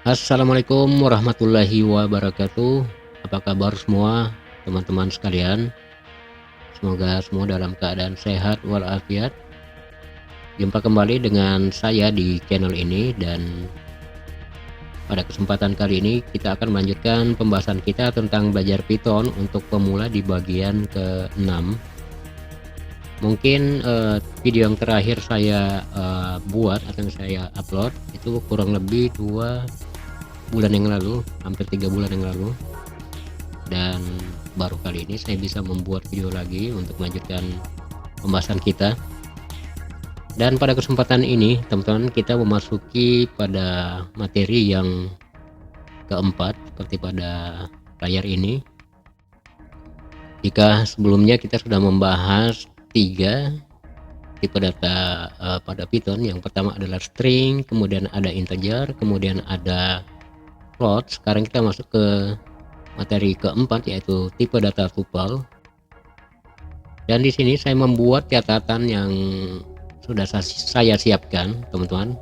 Assalamualaikum warahmatullahi wabarakatuh. Apa kabar semua teman-teman sekalian? Semoga semua dalam keadaan sehat walafiat. Jumpa kembali dengan saya di channel ini, dan pada kesempatan kali ini kita akan melanjutkan pembahasan kita tentang belajar Python untuk pemula di bagian ke-6. Mungkin video yang terakhir saya buat atau saya upload itu kurang lebih 2 bulan yang lalu, hampir 3 bulan yang lalu, dan baru kali ini saya bisa membuat video lagi untuk melanjutkan pembahasan kita. Dan pada kesempatan ini teman-teman, kita memasuki pada materi yang keempat seperti pada layar ini. Jika sebelumnya kita sudah membahas 3 tipe data pada Python. Yang pertama adalah string, kemudian ada integer, kemudian ada float. Sekarang kita masuk ke materi keempat, yaitu tipe data tuple. Dan di sini saya membuat catatan yang sudah saya siapkan, teman-teman.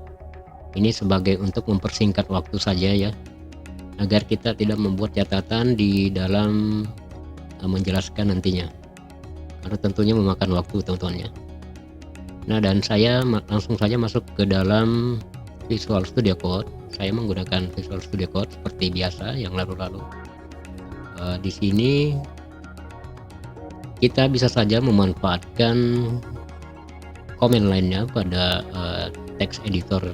Ini sebagai untuk mempersingkat waktu saja ya, agar kita tidak membuat catatan di dalam menjelaskan nantinya, karena tentunya memakan waktu, teman-teman ya. Nah, dan saya langsung saja masuk ke dalam Visual Studio Code. Saya menggunakan Visual Studio Code seperti biasa yang lalu-lalu. Di sini kita bisa saja memanfaatkan komen lainnya pada text editor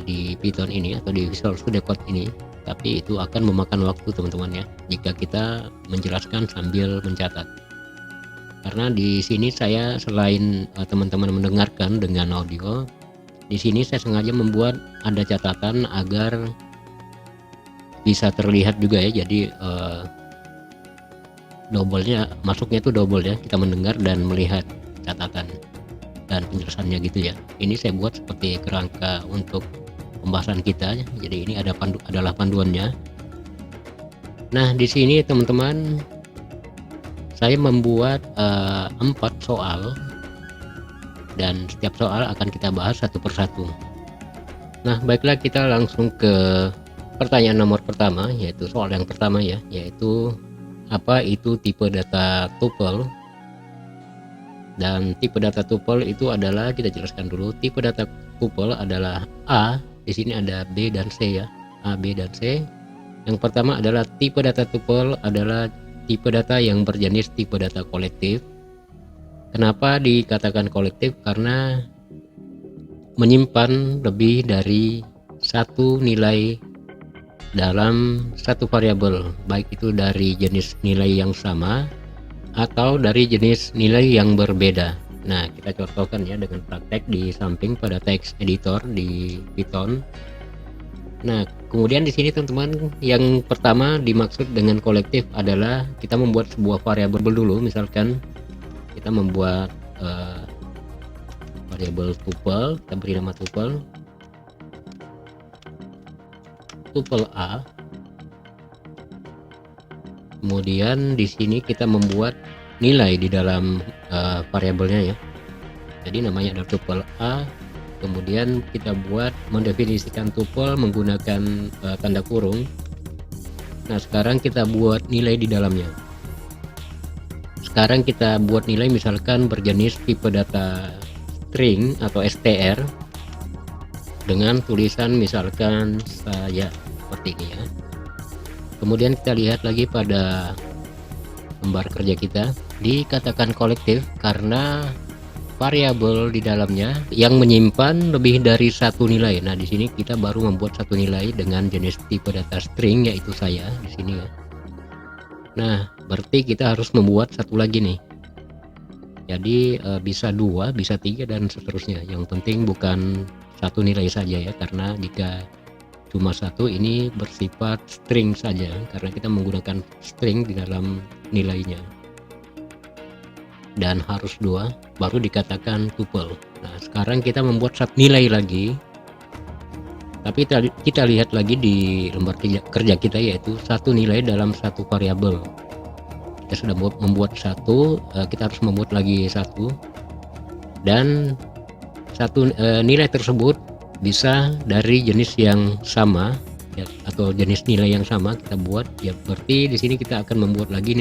di Python ini atau di Visual Studio Code ini, tapi itu akan memakan waktu, teman-teman ya, jika kita menjelaskan sambil mencatat. Karena di sini saya selain teman-teman mendengarkan dengan audio, di sini saya sengaja membuat ada catatan agar bisa terlihat juga ya. Jadi double-nya masuknya itu double ya, kita mendengar dan melihat catatan dan penjelasannya gitu ya. Ini saya buat seperti kerangka untuk pembahasan kita. Jadi ini adalah panduannya. Nah, di sini teman-teman, saya membuat 4 soal, dan setiap soal akan kita bahas satu persatu. Nah, baiklah, kita langsung ke pertanyaan nomor pertama, yaitu soal yang pertama ya, yaitu apa itu tipe data tuple. Dan tipe data tuple itu adalah, kita jelaskan dulu, tipe data tuple adalah A, di sini ada B dan C ya, A, B dan C. Yang pertama adalah tipe data tuple adalah tipe data yang berjenis tipe data kolektif. Kenapa dikatakan kolektif? Karena menyimpan lebih dari satu nilai dalam satu variabel, baik itu dari jenis nilai yang sama atau dari jenis nilai yang berbeda. Nah, kita contohkan ya dengan praktek di samping pada text editor di Python. Nah, kemudian di sini teman-teman, yang pertama dimaksud dengan kolektif adalah kita membuat sebuah variabel dulu. Misalkan kita membuat variabel tuple, kita beri nama tuple A. Kemudian di sini kita membuat nilai di dalam variabelnya ya. Jadi namanya adalah tuple A. Kemudian kita buat mendefinisikan tuple menggunakan tanda kurung. Nah, sekarang kita buat nilai di dalamnya. Sekarang kita buat nilai misalkan berjenis tipe data string atau str dengan tulisan misalkan saya, seperti ini ya. Kemudian kita lihat lagi pada lembar kerja kita, dikatakan kolektif karena variabel di dalamnya yang menyimpan lebih dari satu nilai. Nah, di sini kita baru membuat satu nilai dengan jenis tipe data string, yaitu saya di sini ya. Nah, berarti kita harus membuat satu lagi nih. Jadi bisa 2, bisa 3 dan seterusnya. Yang penting bukan satu nilai saja ya, karena jika cuma satu ini bersifat string saja, karena kita menggunakan string di dalam nilainya. Dan harus 2 baru dikatakan tuple. Nah, sekarang kita membuat satu nilai lagi, tapi kita lihat lagi di lembar kerja kita, yaitu satu nilai dalam satu variabel. Kita sudah membuat satu, kita harus membuat lagi satu, dan satu nilai tersebut bisa dari jenis yang sama ya, atau jenis nilai yang sama kita buat ya. Berarti di sini kita akan membuat lagi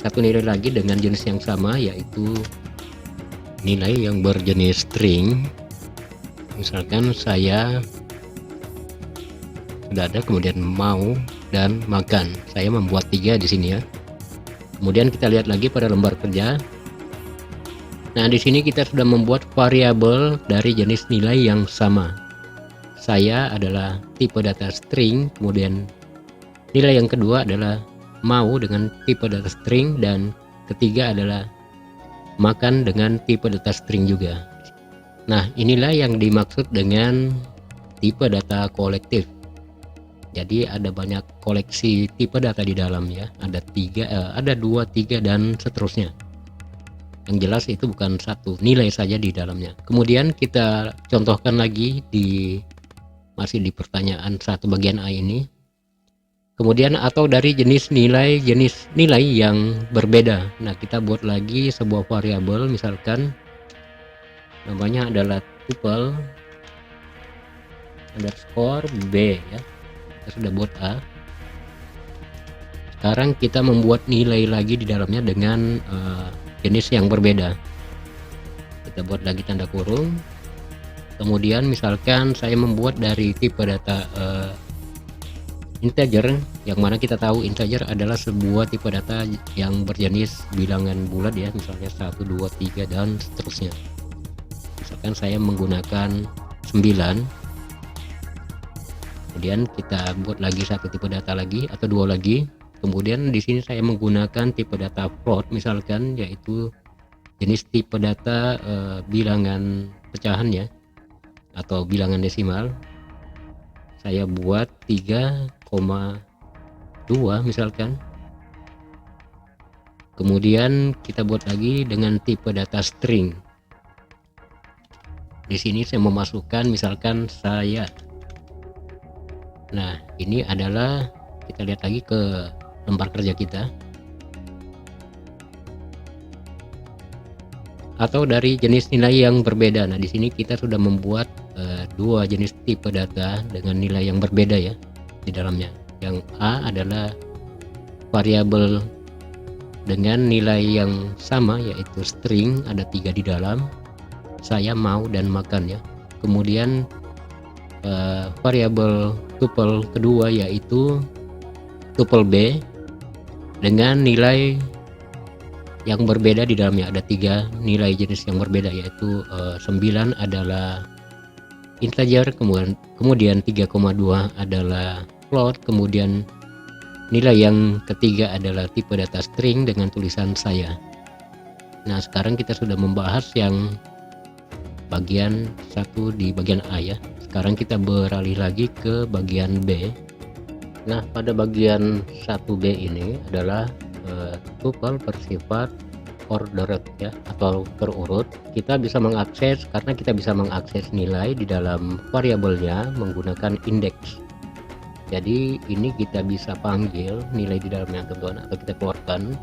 satu nilai lagi dengan jenis yang sama, yaitu nilai yang berjenis string. Misalkan saya sudah ada, kemudian mau dan makan, saya membuat 3 di sini ya. Kemudian kita lihat lagi pada lembar kerja. Nah, di sini kita sudah membuat variabel dari jenis nilai yang sama. Saya adalah tipe data string, kemudian nilai yang kedua adalah mau dengan tipe data string, dan ketiga adalah makan dengan tipe data string juga. Nah, inilah yang dimaksud dengan tipe data kolektif. Jadi ada banyak koleksi tipe data di dalam ya. Ada 2, 3 dan seterusnya. Yang jelas itu bukan satu nilai saja di dalamnya. Kemudian kita contohkan lagi masih di pertanyaan 1 bagian A ini. Kemudian atau dari jenis nilai yang berbeda. Nah, kita buat lagi sebuah variabel, misalkan namanya adalah tuple underscore B ya. Kita sudah buat A. Sekarang kita membuat nilai lagi di dalamnya dengan jenis yang berbeda. Kita buat lagi tanda kurung. Kemudian misalkan saya membuat dari tipe data integer, yang mana kita tahu integer adalah sebuah tipe data yang berjenis bilangan bulat ya, misalnya 1, 2, 3 dan seterusnya. Misalkan saya menggunakan 9, kemudian kita buat lagi satu tipe data lagi atau 2 lagi. Kemudian di sini saya menggunakan tipe data float misalkan, yaitu jenis tipe data bilangan pecahan ya, atau bilangan desimal. Saya buat 3,2 misalkan. Kemudian kita buat lagi dengan tipe data string. Di sini saya memasukkan misalkan saya. Nah, ini adalah, kita lihat lagi ke lembar kerja kita. Atau dari jenis nilai yang berbeda. Nah, di sini kita sudah membuat 2 jenis tipe data dengan nilai yang berbeda ya di dalamnya. Yang A adalah variabel dengan nilai yang sama, yaitu string, ada 3 di dalam, saya mau dan makan ya. Kemudian variabel tuple kedua yaitu tuple B dengan nilai yang berbeda di dalamnya, ada 3 nilai jenis yang berbeda, yaitu 9 adalah integer, kemudian 3,2 adalah float, kemudian nilai yang ketiga adalah tipe data string dengan tulisan saya. Nah, sekarang kita sudah membahas yang bagian 1 di bagian A ya. Sekarang kita beralih lagi ke bagian B. Nah, pada bagian 1B ini adalah tuple bersifat ordered ya, atau terurut. Kita bisa mengakses, karena kita bisa mengakses nilai di dalam variabelnya menggunakan indeks. Jadi ini kita bisa panggil nilai di dalamnya teman-teman, atau kita keluarkan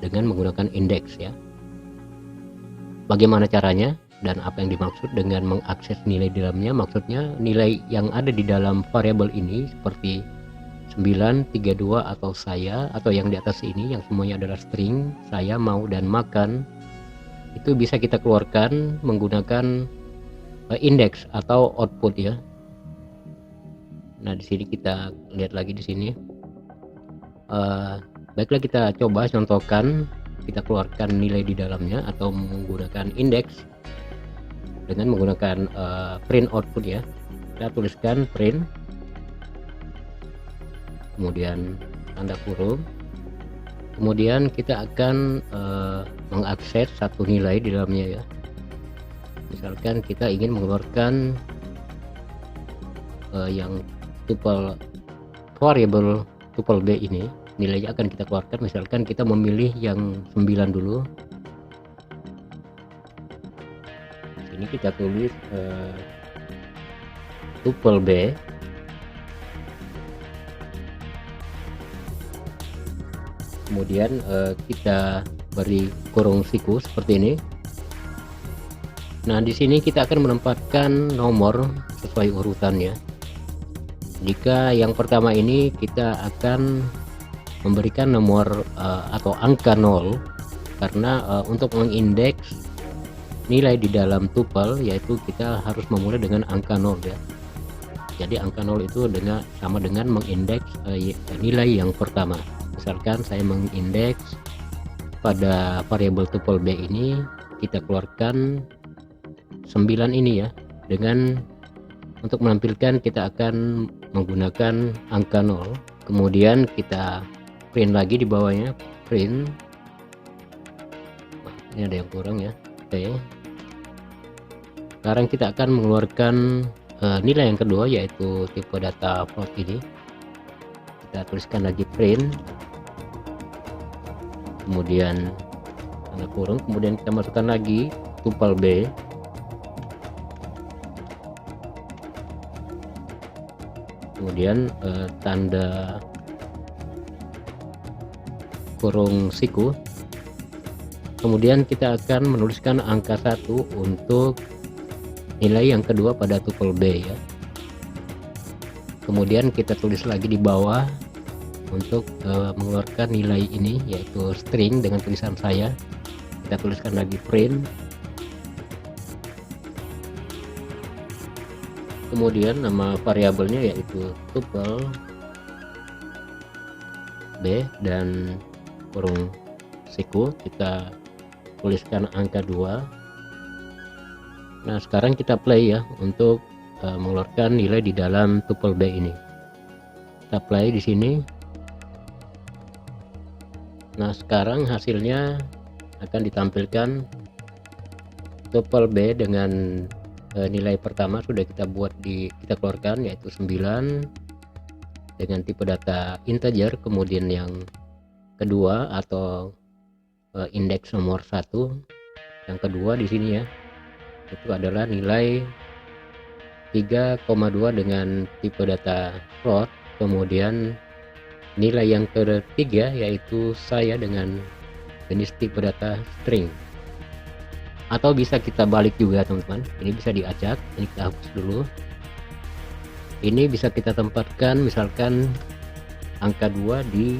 dengan menggunakan indeks ya. Bagaimana caranya dan apa yang dimaksud dengan mengakses nilai di dalamnya? Maksudnya nilai yang ada di dalam variabel ini seperti 9, 32 atau saya, atau yang di atas ini yang semuanya adalah string, saya, mau dan makan, itu bisa kita keluarkan menggunakan indeks atau output ya. Nah, di sini kita lihat lagi di sini. Baiklah, kita coba contohkan, kita keluarkan nilai di dalamnya atau menggunakan indeks dengan menggunakan print output ya. Kita tuliskan print, kemudian tanda kurung, kemudian kita akan mengakses satu nilai di dalamnya ya. Misalkan kita ingin mengeluarkan yang tuple variable tuple B ini, nilainya akan kita keluarkan. Misalkan kita memilih yang 9 dulu. Ini kita tulis tuple B, kemudian kita beri kurung siku seperti ini. Nah, di sini kita akan menempatkan nomor sesuai urutannya. Jika yang pertama ini kita akan memberikan nomor atau angka 0, karena untuk mengindeks nilai di dalam tuple yaitu kita harus memulai dengan angka 0 ya. Jadi angka 0 itu sama dengan mengindeks nilai yang pertama. Misalkan saya mengindeks pada variabel tuple B ini, kita keluarkan 9 ini ya. Dengan untuk menampilkan kita akan menggunakan angka 0. Kemudian kita print lagi di bawahnya, print. Ini ada yang kurang ya. Oke. Sekarang kita akan mengeluarkan nilai yang kedua, yaitu tipe data float ini. Kita tuliskan lagi print, kemudian tanda kurung, kemudian kita masukkan lagi tuple B, kemudian tanda kurung siku, kemudian kita akan menuliskan angka 1 untuk nilai yang kedua pada tuple B ya. Kemudian kita tulis lagi di bawah untuk mengeluarkan nilai ini, yaitu string dengan tulisan saya. Kita tuliskan lagi print, kemudian nama variabelnya yaitu tuple B dan kurung siku, kita tuliskan angka 2. Nah, sekarang kita play ya untuk mengeluarkan nilai di dalam tuple B ini. Kita play di sini. Nah, sekarang hasilnya akan ditampilkan tuple B dengan nilai pertama sudah kita keluarkan, yaitu 9 dengan tipe data integer. Kemudian yang kedua atau indeks nomor 1, yang kedua di sini ya, itu adalah nilai 3,2 dengan tipe data float. Kemudian nilai yang ketiga yaitu saya dengan jenis tipe data string. Atau bisa kita balik juga teman-teman, ini bisa diacak. Ini kita hapus dulu. Ini bisa kita tempatkan misalkan angka 2 di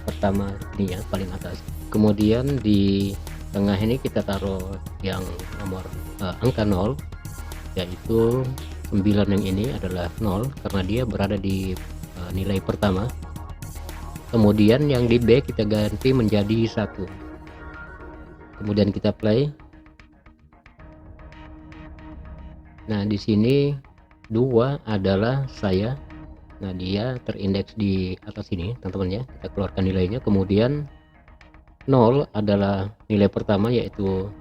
pertama ini ya, paling atas. Kemudian di tengah ini kita taruh yang nomor angka 0, yaitu 9 yang ini adalah 0 karena dia berada di nilai pertama. Kemudian yang di B kita ganti menjadi 1. Kemudian kita play. Nah, di sini 2 adalah saya. Nah, dia terindeks di atas sini teman-teman ya. Kita keluarkan nilainya. Kemudian 0 adalah nilai pertama yaitu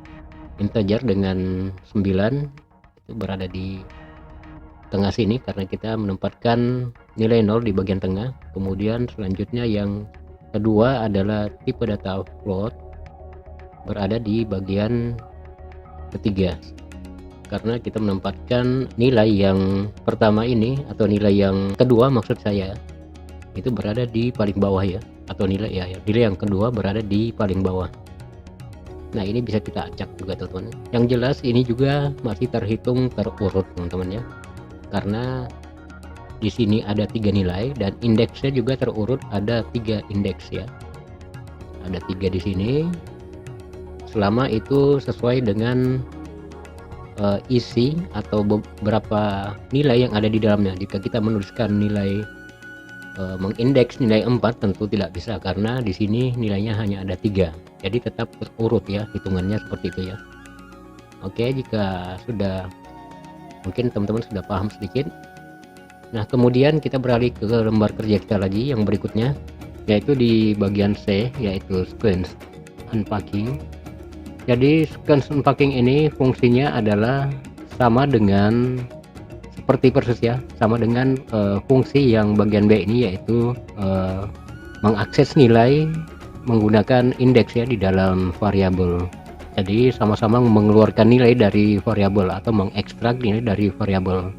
integer dengan 9, itu berada di tengah sini karena kita menempatkan nilai 0 di bagian tengah. Kemudian selanjutnya yang kedua adalah tipe data float, berada di bagian ketiga karena kita menempatkan nilai yang pertama ini atau nilai yang kedua maksud saya itu berada di paling bawah ya, atau nilai yang kedua berada di paling bawah. Nah, ini bisa kita acak juga teman-teman. Yang jelas ini juga masih terhitung terurut teman-teman ya, karena di sini ada 3 nilai dan indeksnya juga terurut, ada 3 indeks ya, ada 3 di sini. Selama itu sesuai dengan isi atau beberapa nilai yang ada di dalamnya. Jika kita menuliskan nilai mengindeks nilai 4 tentu tidak bisa karena di sini nilainya hanya ada 3. Jadi tetap terurut ya, hitungannya seperti itu ya. Oke, jika sudah, mungkin teman-teman sudah paham sedikit. Nah, kemudian kita beralih ke lembar kerja kita lagi yang berikutnya, yaitu di bagian C, yaitu sequence unpacking. Jadi sequence unpacking ini fungsinya adalah sama dengan seperti persis ya, sama dengan fungsi yang bagian B ini, yaitu mengakses nilai menggunakan indeks ya di dalam variabel. Jadi sama-sama mengeluarkan nilai dari variabel atau mengekstrak nilai dari variabel.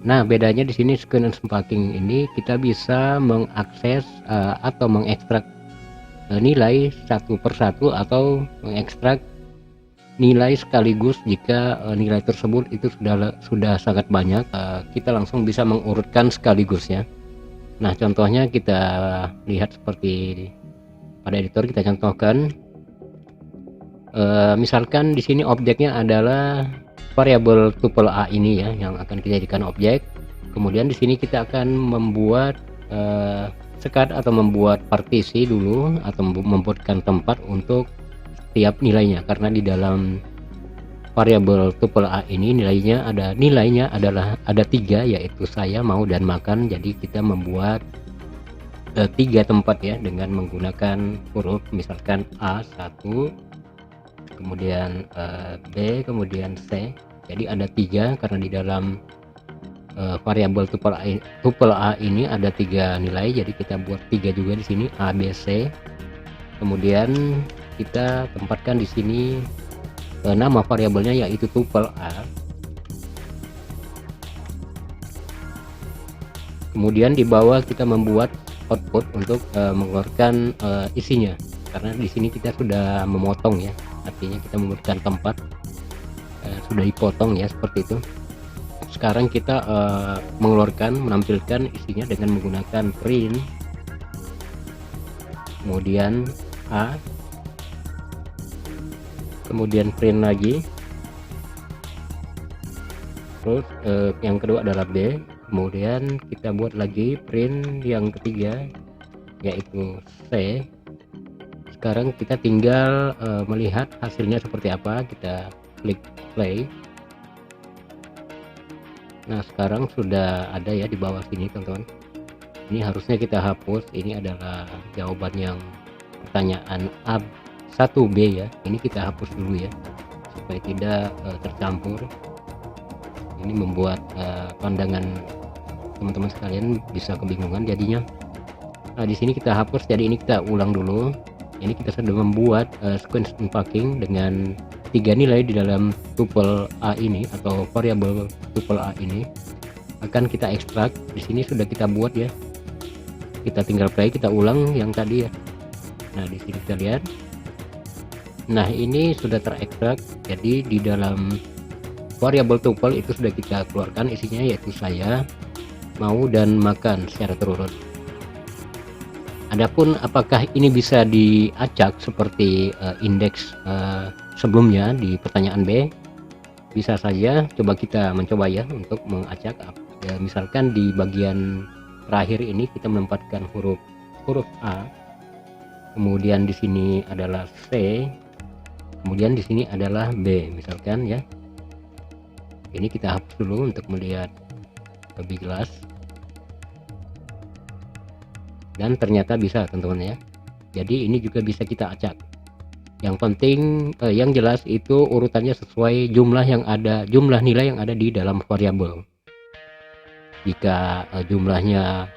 Nah, bedanya di sini sequence unpacking ini kita bisa mengakses atau mengekstrak nilai satu persatu atau mengekstrak nilai sekaligus. Jika nilai tersebut itu sudah sangat banyak, kita langsung bisa mengurutkan sekaligus ya. Nah, contohnya kita lihat seperti pada editor, kita contohkan. Misalkan di sini objeknya adalah variabel tuple A ini ya, yang akan kita jadikan objek. Kemudian di sini kita akan membuat sekat atau membuat partisi dulu, atau membuatkan tempat untuk setiap nilainya, karena di dalam variabel tuple A ini nilainya adalah ada 3, yaitu saya, mau, dan makan. Jadi kita membuat 3 tempat ya, dengan menggunakan huruf misalkan A1, kemudian B, kemudian C. Jadi ada 3 karena di dalam variabel tuple A ini ada 3 nilai, jadi kita buat 3 juga di sini, A, B, C. Kemudian kita tempatkan di sini nama variabelnya yaitu tuple A. Kemudian di bawah kita membuat output untuk mengeluarkan isinya, karena di sini kita sudah memotong ya, artinya kita memberikan tempat, sudah dipotong ya, seperti itu. Sekarang kita menampilkan isinya dengan menggunakan print, kemudian A, kemudian print lagi, terus yang kedua adalah B, kemudian kita buat lagi print yang ketiga yaitu C. Sekarang kita tinggal melihat hasilnya seperti apa. Kita klik play. Nah, sekarang sudah ada ya di bawah sini teman-teman. Ini harusnya kita hapus. Ini adalah jawaban yang pertanyaan A1B ya. Ini kita hapus dulu ya, supaya tidak tercampur. Ini membuat pandangan teman-teman sekalian bisa kebingungan jadinya. Nah, di sini kita hapus. Jadi ini kita ulang dulu. Ini kita sudah membuat sequence unpacking dengan 3 nilai di dalam tuple A ini, atau variabel tuple A ini akan kita ekstrak. Di sini sudah kita buat ya, kita tinggal play, kita ulang yang tadi ya. Nah, di sini kita lihat. Nah, ini sudah terekstrak. Jadi di dalam variabel tuple itu sudah kita keluarkan isinya, yaitu saya, mau, dan makan secara terurut. Adapun apakah ini bisa diacak seperti indeks sebelumnya di pertanyaan B? Bisa saja. Coba kita mencoba ya untuk mengacak ya. Misalkan di bagian terakhir ini kita menempatkan huruf A, kemudian di sini adalah C, kemudian di sini adalah B misalkan ya. Ini kita hapus dulu untuk melihat lebih jelas. Dan ternyata bisa teman-teman ya. Jadi ini juga bisa kita acak. Yang penting yang jelas itu urutannya sesuai jumlah nilai yang ada di dalam variabel. Jika jumlahnya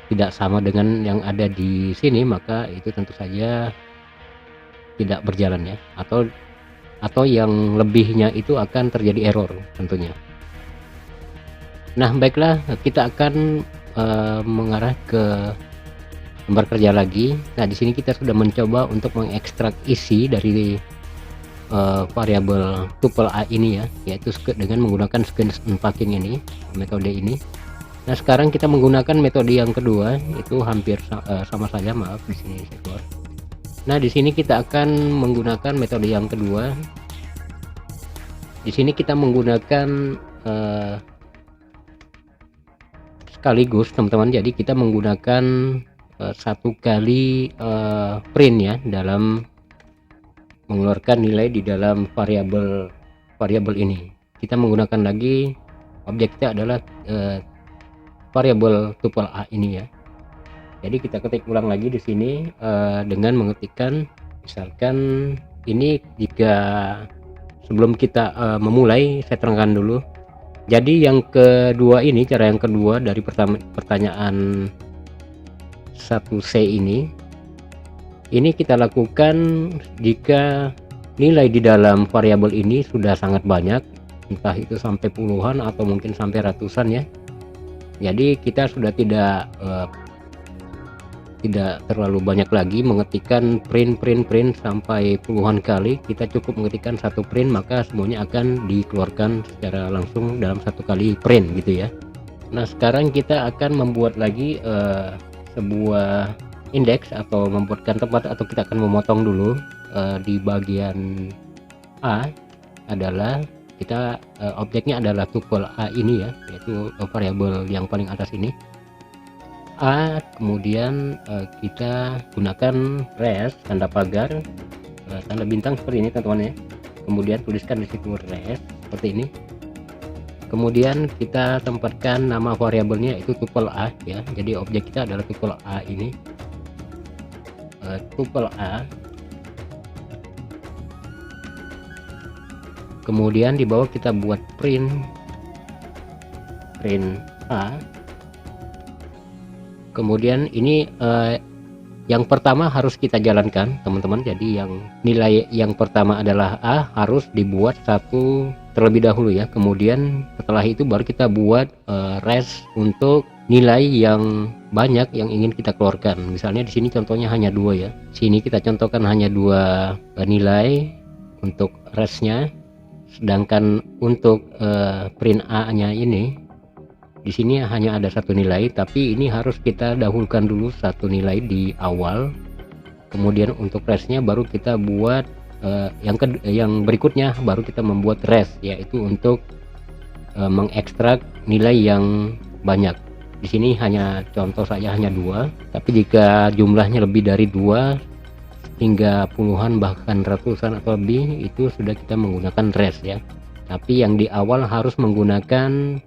tidak sama dengan yang ada di sini, maka itu tentu saja tidak berjalan ya, atau yang lebihnya itu akan terjadi error tentunya. Nah, baiklah, kita akan mengarah ke lembar kerja lagi. Nah, di sini kita sudah mencoba untuk mengekstrak isi dari variabel tuple A ini ya, yaitu dengan menggunakan sequence unpacking ini, metode ini. Nah, sekarang kita menggunakan metode yang kedua, itu hampir sama saja, maaf di sini saya keluar. Nah, di sini kita akan menggunakan metode yang kedua. Di sini kita menggunakan sekaligus teman-teman. Jadi kita menggunakan 1 kali print ya, dalam mengeluarkan nilai di dalam variabel ini. Kita menggunakan lagi objeknya adalah variabel tuple A ini ya. Jadi kita ketik ulang lagi di sini dengan mengetikkan, misalkan ini, jika sebelum kita memulai saya terangkan dulu. Jadi yang kedua ini, cara yang kedua dari pertanyaan 1C ini kita lakukan jika nilai di dalam variabel ini sudah sangat banyak, entah itu sampai puluhan atau mungkin sampai ratusan ya. Jadi kita sudah tidak tidak terlalu banyak lagi mengetikkan print sampai puluhan kali. Kita cukup mengetikkan satu print, maka semuanya akan dikeluarkan secara langsung dalam satu kali print gitu ya. Nah, sekarang kita akan membuat lagi sebuah indeks atau membuatkan tempat, atau kita akan memotong dulu di bagian A. Adalah kita objeknya adalah tuple A ini ya, yaitu variabel yang paling atas ini A. Kemudian kita gunakan res tanda pagar tanda bintang seperti ini teman-teman ya. Kemudian tuliskan di situ res seperti ini. Kemudian kita tempatkan nama variabelnya itu tuple A ya. Jadi objek kita adalah tuple A ini, tuple A. Kemudian di bawah kita buat print A. Kemudian ini yang pertama harus kita jalankan teman-teman. Jadi yang nilai yang pertama adalah A harus dibuat satu terlebih dahulu ya. Kemudian setelah itu baru kita buat res untuk nilai yang banyak yang ingin kita keluarkan. Misalnya di sini contohnya hanya 2 ya. Sini kita contohkan hanya 2 nilai untuk resnya. Sedangkan untuk print A nya ini di sini hanya ada satu nilai, tapi ini harus kita dahulukan dulu satu nilai di awal. Kemudian untuk resnya baru kita buat yang berikutnya, baru kita membuat res, yaitu untuk mengekstrak nilai yang banyak. Di sini hanya contoh saja hanya 2, tapi jika jumlahnya lebih dari 2 hingga puluhan bahkan ratusan atau lebih, itu sudah kita menggunakan res ya. Tapi yang di awal harus menggunakan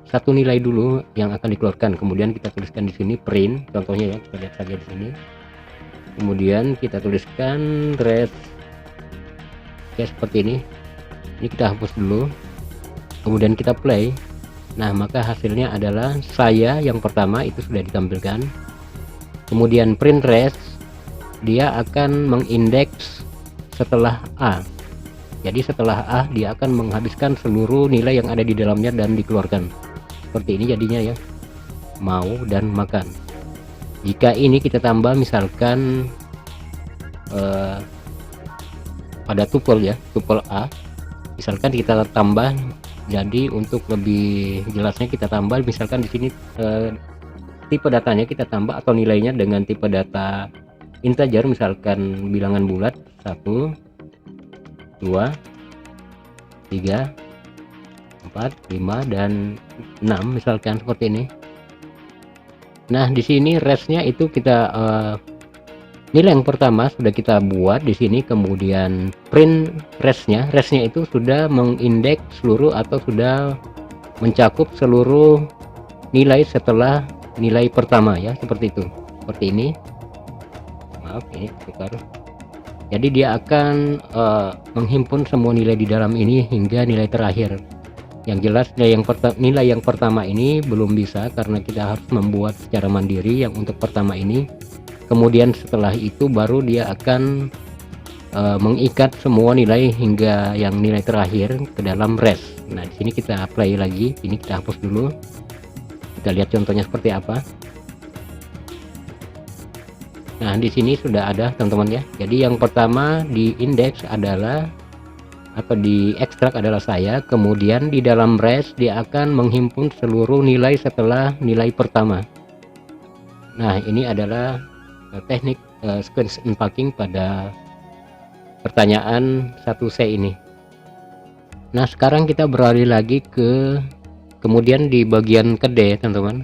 satu nilai dulu yang akan dikeluarkan. Kemudian kita tuliskan di sini print, contohnya ya, kita lihat saja di sini. Kemudian kita tuliskan res ya seperti ini. Ini kita hapus dulu. Kemudian kita play. Nah, maka hasilnya adalah saya yang pertama itu sudah ditampilkan. Kemudian print res, dia akan mengindeks setelah A. Jadi setelah A dia akan menghabiskan seluruh nilai yang ada di dalamnya dan dikeluarkan. Seperti ini jadinya ya. Mau dan makan. Jika ini kita tambah misalkan pada tuple ya, tuple A. Misalkan kita tambah, jadi untuk lebih jelasnya kita tambah misalkan di sini tipe datanya kita tambah atau nilainya dengan tipe data integer, misalkan bilangan bulat 1 2 3 4 5 dan 6 misalkan seperti ini. Nah, di sini resnya itu kita nilai yang pertama sudah kita buat di sini. Kemudian print resnya itu sudah mengindeks seluruh atau sudah mencakup seluruh nilai setelah nilai pertama ya, seperti itu. Seperti ini. Maaf, ini tukar. Jadi dia akan menghimpun semua nilai di dalam ini hingga nilai terakhir. Yang jelas nilai yang pertama ini belum bisa karena kita harus membuat secara mandiri yang untuk pertama ini. Kemudian setelah itu baru dia akan mengikat semua nilai hingga yang nilai terakhir ke dalam res. Nah, di sini kita play lagi. Ini kita hapus dulu. Kita lihat contohnya seperti apa. Nah, di sini sudah ada teman-teman ya. Jadi yang pertama di indeks adalah atau di ekstrak adalah saya. Kemudian di dalam res dia akan menghimpun seluruh nilai setelah nilai pertama. Nah, ini adalah teknik sequence unpacking pada pertanyaan 1C ini. Nah, sekarang kita beralih lagi ke kemudian di bagian ke D teman-teman.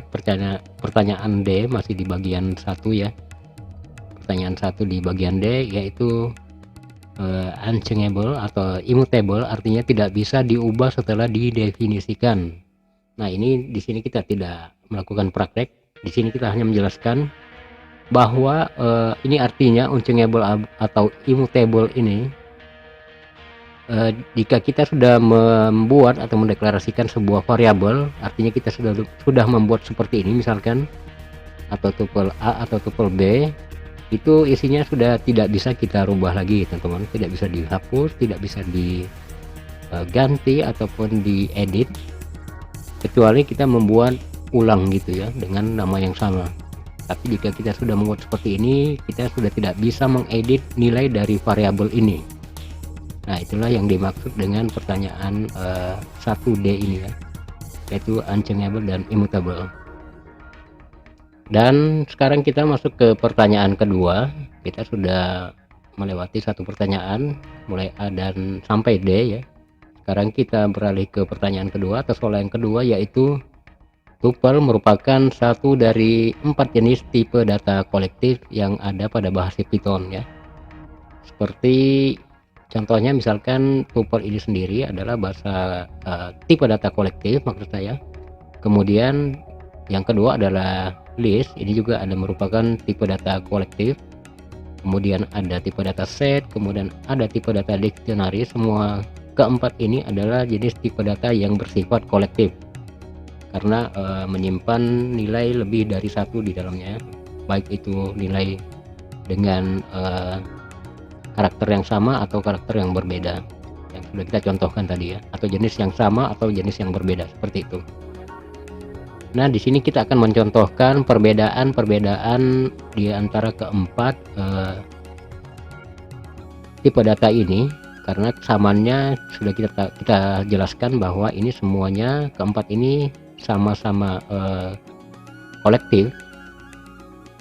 Pertanyaan D masih di bagian 1 ya. Pertanyaan 1 di bagian D yaitu unchangeable atau immutable, artinya tidak bisa diubah setelah didefinisikan. Nah, ini di sini kita tidak melakukan praktek. Di sini kita hanya menjelaskan bahwa ini artinya unchangeable atau immutable ini jika kita sudah membuat atau mendeklarasikan sebuah variabel, artinya kita sudah membuat seperti ini misalkan, atau tuple A atau tuple B, itu isinya sudah tidak bisa kita rubah lagi teman-teman, tidak bisa dihapus, tidak bisa diganti ataupun diedit, kecuali kita membuat ulang gitu ya dengan nama yang sama. Tapi jika kita sudah membuat seperti ini, kita sudah tidak bisa mengedit nilai dari variabel ini. Nah, itulah yang dimaksud dengan pertanyaan 1D ini ya, yaitu unchangeable dan immutable. Dan sekarang kita masuk ke pertanyaan kedua. Kita sudah melewati satu pertanyaan mulai A dan sampai D ya. Sekarang kita beralih ke pertanyaan kedua atau soal yang kedua, yaitu tuple merupakan satu dari 4 jenis tipe data kolektif yang ada pada bahasa Python ya. Seperti contohnya misalkan tuple ini sendiri adalah bahasa tipe data kolektif maksud saya. Kemudian yang kedua adalah list, ini juga ada merupakan tipe data kolektif. Kemudian ada tipe data set, kemudian ada tipe data dictionary. Semua keempat ini adalah jenis tipe data yang bersifat kolektif karena menyimpan nilai lebih dari satu di dalamnya, baik itu nilai dengan karakter yang sama atau karakter yang berbeda yang sudah kita contohkan tadi ya, atau jenis yang sama atau jenis yang berbeda seperti itu. Nah, di sini kita akan mencontohkan perbedaan di antara keempat tipe data ini, karena kesamaannya sudah kita jelaskan bahwa ini semuanya keempat ini sama-sama kolektif.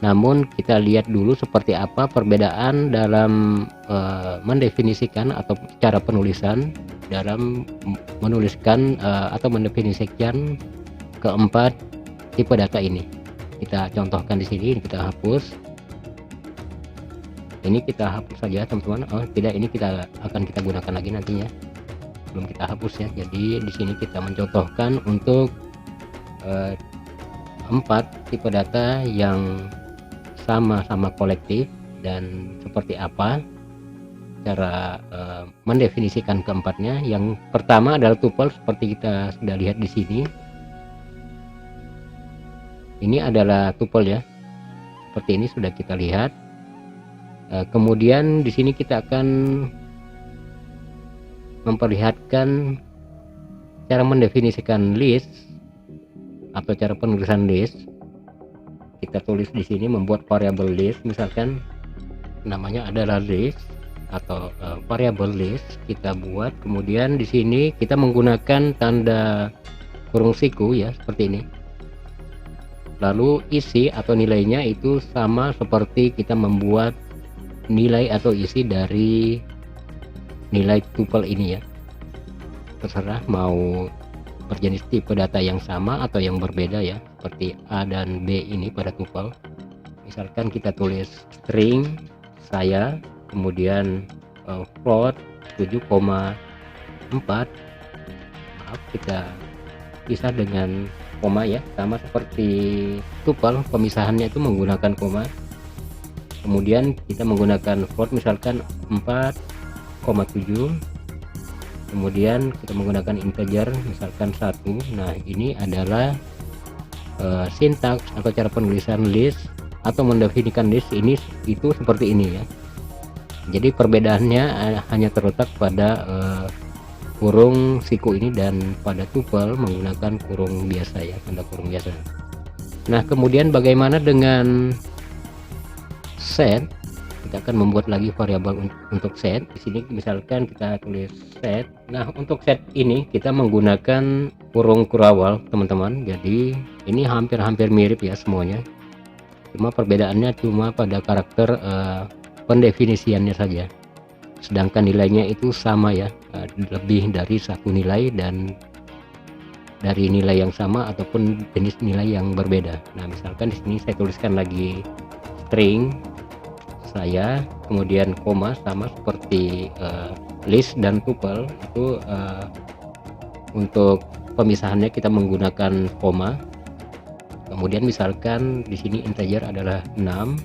Namun kita lihat dulu seperti apa perbedaan dalam mendefinisikan atau cara penulisan dalam menuliskan atau mendefinisikan keempat tipe data ini. Kita contohkan di sini, kita hapus. Ini kita hapus saja teman-teman. Oh tidak, ini kita gunakan lagi nantinya, belum kita hapus ya. Jadi di sini kita mencontohkan untuk 4 tipe data yang sama-sama kolektif dan seperti apa cara mendefinisikan keempatnya. Yang pertama adalah tuple, seperti kita sudah lihat di sini. Ini adalah tuple ya, seperti ini sudah kita lihat. Kemudian di sini kita akan memperlihatkan cara mendefinisikan list atau cara penulisan list. Kita tulis di sini membuat variabel list, misalkan namanya adalah list atau variabel list kita buat. Kemudian di sini kita menggunakan tanda kurung siku ya, seperti ini. Lalu isi atau nilainya itu sama seperti kita membuat nilai atau isi dari nilai tuple ini ya. Terserah mau berjenis tipe data yang sama atau yang berbeda ya, seperti A dan B ini pada tuple. Misalkan kita tulis string saya, kemudian float 7,4, maaf kita pisah dengan koma ya, sama seperti tuple, pemisahannya itu menggunakan koma. Kemudian kita menggunakan float misalkan 4,7, kemudian kita menggunakan integer misalkan 1. Nah, ini adalah sintaks atau cara penulisan list atau mendefinisikan list ini itu seperti ini ya. Jadi perbedaannya hanya terletak pada kurung siku ini, dan pada tuple menggunakan kurung biasa ya, tanda kurung biasa. Nah, kemudian bagaimana dengan set? Kita akan membuat lagi variabel untuk set. Di sini misalkan kita tulis set. Nah, untuk set ini kita menggunakan kurung kurawal teman-teman. Jadi ini hampir-hampir mirip ya semuanya, cuma perbedaannya cuma pada karakter pendefinisiannya saja. Sedangkan nilainya itu sama ya, lebih dari satu nilai dan dari nilai yang sama ataupun jenis nilai yang berbeda. Nah, misalkan di sini saya tuliskan lagi string saya, kemudian koma, sama seperti list dan tuple itu untuk pemisahannya kita menggunakan koma. Kemudian misalkan di sini integer adalah 6,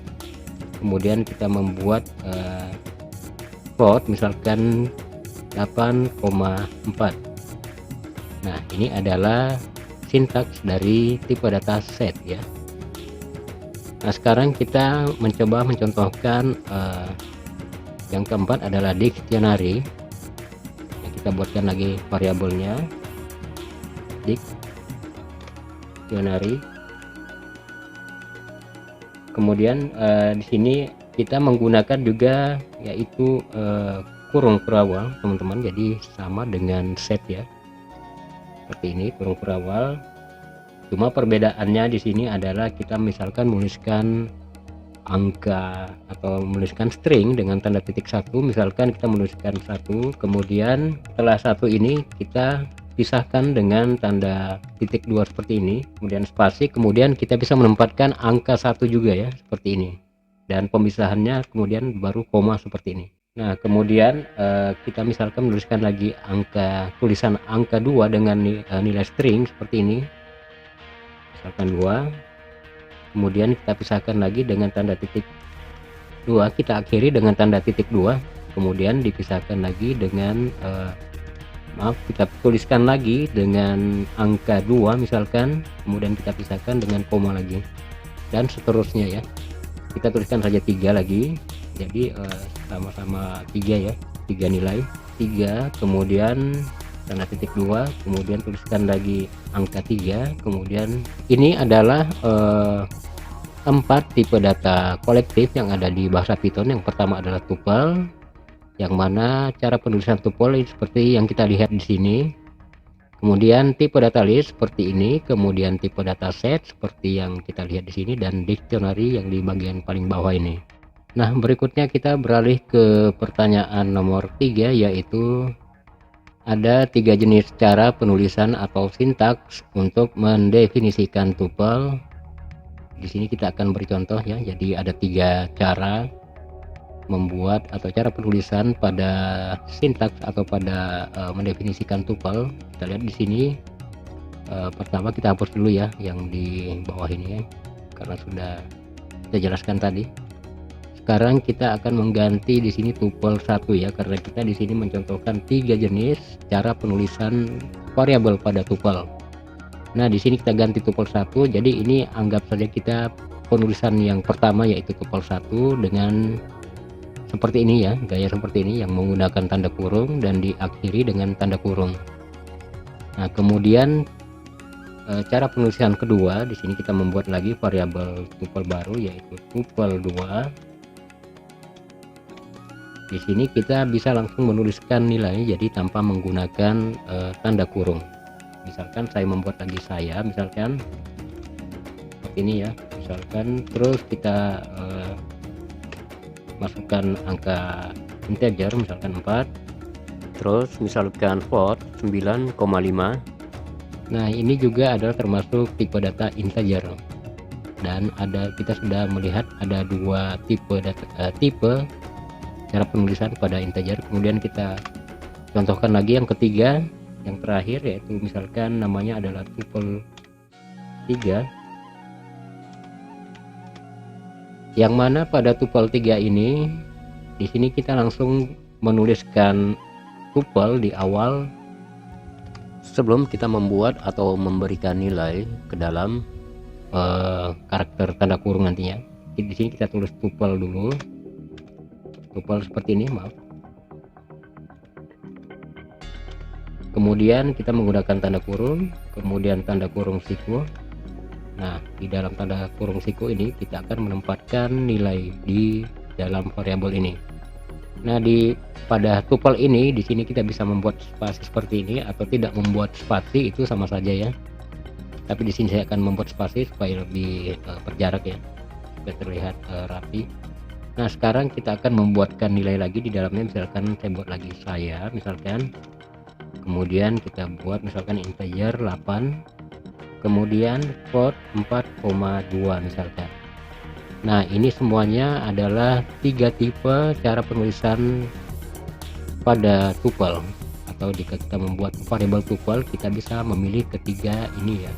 kemudian kita membuat float misalkan 8,4. Nah, ini adalah sintaks dari tipe data set ya. Nah, sekarang kita mencoba mencontohkan yang keempat adalah dictionary. Nah, kita buatkan lagi variabelnya dict. dictionary. Kemudian di sini kita menggunakan juga yaitu kurung perawal teman-teman, jadi sama dengan set ya, seperti ini kurung perawal. Cuma perbedaannya di sini adalah kita misalkan menuliskan angka atau menuliskan string dengan tanda titik satu, misalkan kita menuliskan satu, kemudian setelah satu ini kita pisahkan dengan tanda titik dua seperti ini, kemudian spasi, kemudian kita bisa menempatkan angka satu juga ya seperti ini, dan pemisahannya kemudian baru koma seperti ini. Nah kemudian kita misalkan menuliskan lagi tulisan angka 2 dengan nilai string seperti ini, misalkan 2, kemudian kita pisahkan lagi dengan tanda titik 2, kita akhiri dengan tanda titik 2, kemudian dipisahkan lagi dengan kita tuliskan lagi dengan angka 2 misalkan, kemudian kita pisahkan dengan koma lagi, dan seterusnya ya. Kita tuliskan saja 3 lagi, jadi sama-sama 3 ya, 3 nilai, 3, kemudian tanda titik 2, kemudian tuliskan lagi angka 3, kemudian ini adalah 4 tipe data kolektif yang ada di bahasa Python. Yang pertama adalah tuple, yang mana cara penulisan tuple seperti yang kita lihat di sini. Kemudian tipe data list seperti ini, kemudian tipe data set seperti yang kita lihat di sini, dan dictionary yang di bagian paling bawah ini. Nah berikutnya kita beralih ke pertanyaan nomor 3, yaitu ada 3 jenis cara penulisan atau sintaks untuk mendefinisikan tuple. Di sini kita akan beri contoh ya. Jadi ada 3 cara membuat atau cara penulisan pada sintaks atau pada mendefinisikan tuple. Kita lihat di sini. Pertama kita hapus dulu ya yang di bawah ini ya, karena sudah kita jelaskan tadi. Sekarang kita akan mengganti di sini tuple 1 ya, karena kita di sini mencontohkan 3 jenis cara penulisan variabel pada tuple. Nah di sini kita ganti tuple 1, jadi ini anggap saja kita penulisan yang pertama yaitu tuple 1 dengan seperti ini ya, gaya seperti ini yang menggunakan tanda kurung dan diakhiri dengan tanda kurung. Nah kemudian cara penulisan kedua, di sini kita membuat lagi variabel tuple baru yaitu tuple 2. Di sini kita bisa langsung menuliskan nilai jadi tanpa menggunakan tanda kurung. Misalkan saya membuat lagi misalkan seperti ini ya, misalkan terus kita masukkan angka integer misalkan 4, terus misalkan float 9,5. Nah ini juga adalah termasuk tipe data integer, dan kita sudah melihat ada 2 tipe cara penulisan pada integer. Kemudian kita contohkan lagi yang ketiga, yang terakhir, yaitu misalkan namanya adalah tuple 3, yang mana pada tuple 3 ini di sini kita langsung menuliskan tuple di awal sebelum kita membuat atau memberikan nilai ke dalam karakter tanda kurung nantinya. Di sini kita tulis tuple dulu, tuple seperti ini, maaf. Kemudian kita menggunakan tanda kurung, kemudian tanda kurung siku. Nah di dalam tanda kurung siku ini kita akan menempatkan nilai di dalam variabel ini. Nah pada tuple ini di sini kita bisa membuat spasi seperti ini atau tidak membuat spasi, itu sama saja ya. Tapi di sini saya akan membuat spasi supaya lebih berjarak ya, supaya terlihat rapi. Nah sekarang kita akan membuatkan nilai lagi di dalamnya. Misalkan saya buat lagi misalkan, kemudian kita buat misalkan integer 8, kemudian float 4,2 misalkan. Nah ini semuanya adalah 3 tipe cara penulisan pada tuple, atau jika kita membuat variabel tuple kita bisa memilih ketiga ini ya,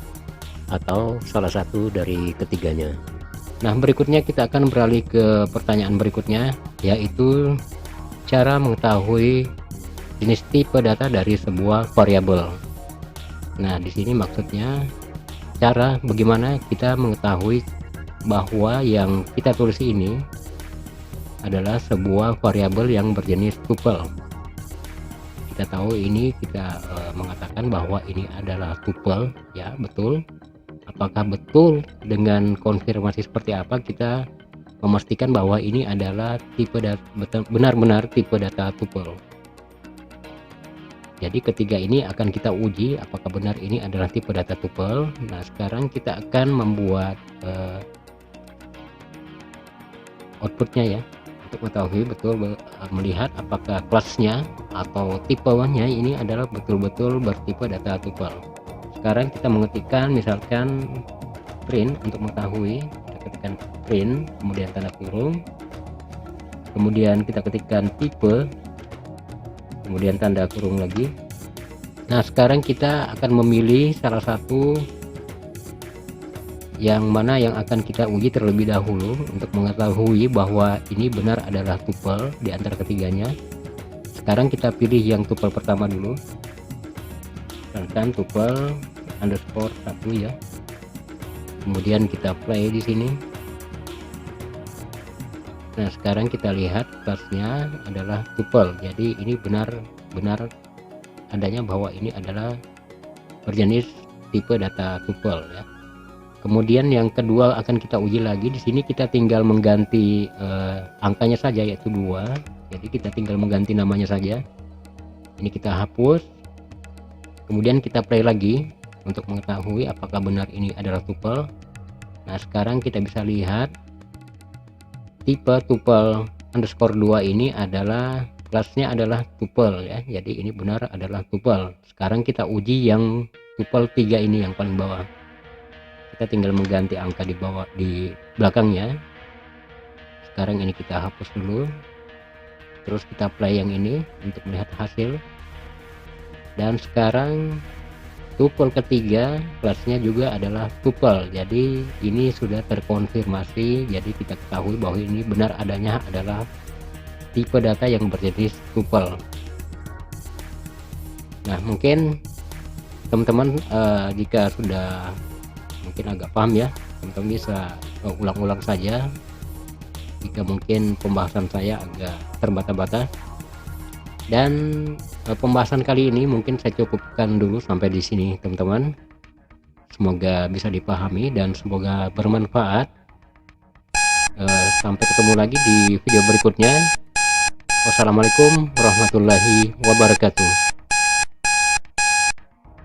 atau salah satu dari ketiganya. Nah berikutnya kita akan beralih ke pertanyaan berikutnya, yaitu cara mengetahui jenis tipe data dari sebuah variabel. Nah di sini maksudnya cara bagaimana kita mengetahui bahwa yang kita tulis ini adalah sebuah variabel yang berjenis tuple. Kita tahu ini kita mengatakan bahwa ini adalah tuple ya, betul. apakah betul dengan konfirmasi seperti apa kita memastikan bahwa ini adalah benar-benar tipe data tuple. Jadi ketiga ini akan kita uji apakah benar ini adalah tipe data tuple. Nah, sekarang kita akan membuat outputnya ya, untuk mengetahui betul melihat apakah kelasnya atau tipenya ini adalah betul-betul bertipe data tuple. Sekarang kita mengetikkan misalkan print untuk mengetahui, kita ketikkan print kemudian tanda kurung, kemudian kita ketikkan tipe kemudian tanda kurung lagi. Nah, sekarang kita akan memilih salah satu yang mana yang akan kita uji terlebih dahulu untuk mengetahui bahwa ini benar adalah tuple di antara ketiganya. Sekarang kita pilih yang tuple pertama dulu, misalkan tuple underscore 1 ya. Kemudian kita play di sini. Nah, sekarang kita lihat kelasnya adalah tuple. Jadi ini benar adanya bahwa ini adalah berjenis tipe data tuple ya. Kemudian yang kedua akan kita uji lagi. Di sini kita tinggal mengganti angkanya saja, yaitu 2. Jadi kita tinggal mengganti namanya saja. Ini kita hapus. Kemudian kita play lagi untuk mengetahui apakah benar ini adalah tuple. Nah, sekarang kita bisa lihat tipe tuple underscore 2 ini adalah kelasnya adalah tuple ya. Jadi ini benar adalah tuple. Sekarang kita uji yang tuple 3 ini yang paling bawah. Kita tinggal mengganti angka di bawah, di belakangnya. Sekarang ini kita hapus dulu, terus kita play yang ini untuk melihat hasil. Dan sekarang tuple ketiga kelasnya juga adalah tuple. Jadi ini sudah terkonfirmasi. Jadi kita ketahui bahwa ini benar adanya adalah tipe data yang berjenis tuple. Nah, mungkin teman-teman jika sudah mungkin agak paham ya, teman-teman bisa ulang-ulang saja jika mungkin pembahasan saya agak terbata-bata. Dan pembahasan kali ini mungkin saya cukupkan dulu sampai di sini teman-teman. Semoga bisa dipahami dan semoga bermanfaat. Sampai ketemu lagi di video berikutnya. Wassalamualaikum warahmatullahi wabarakatuh.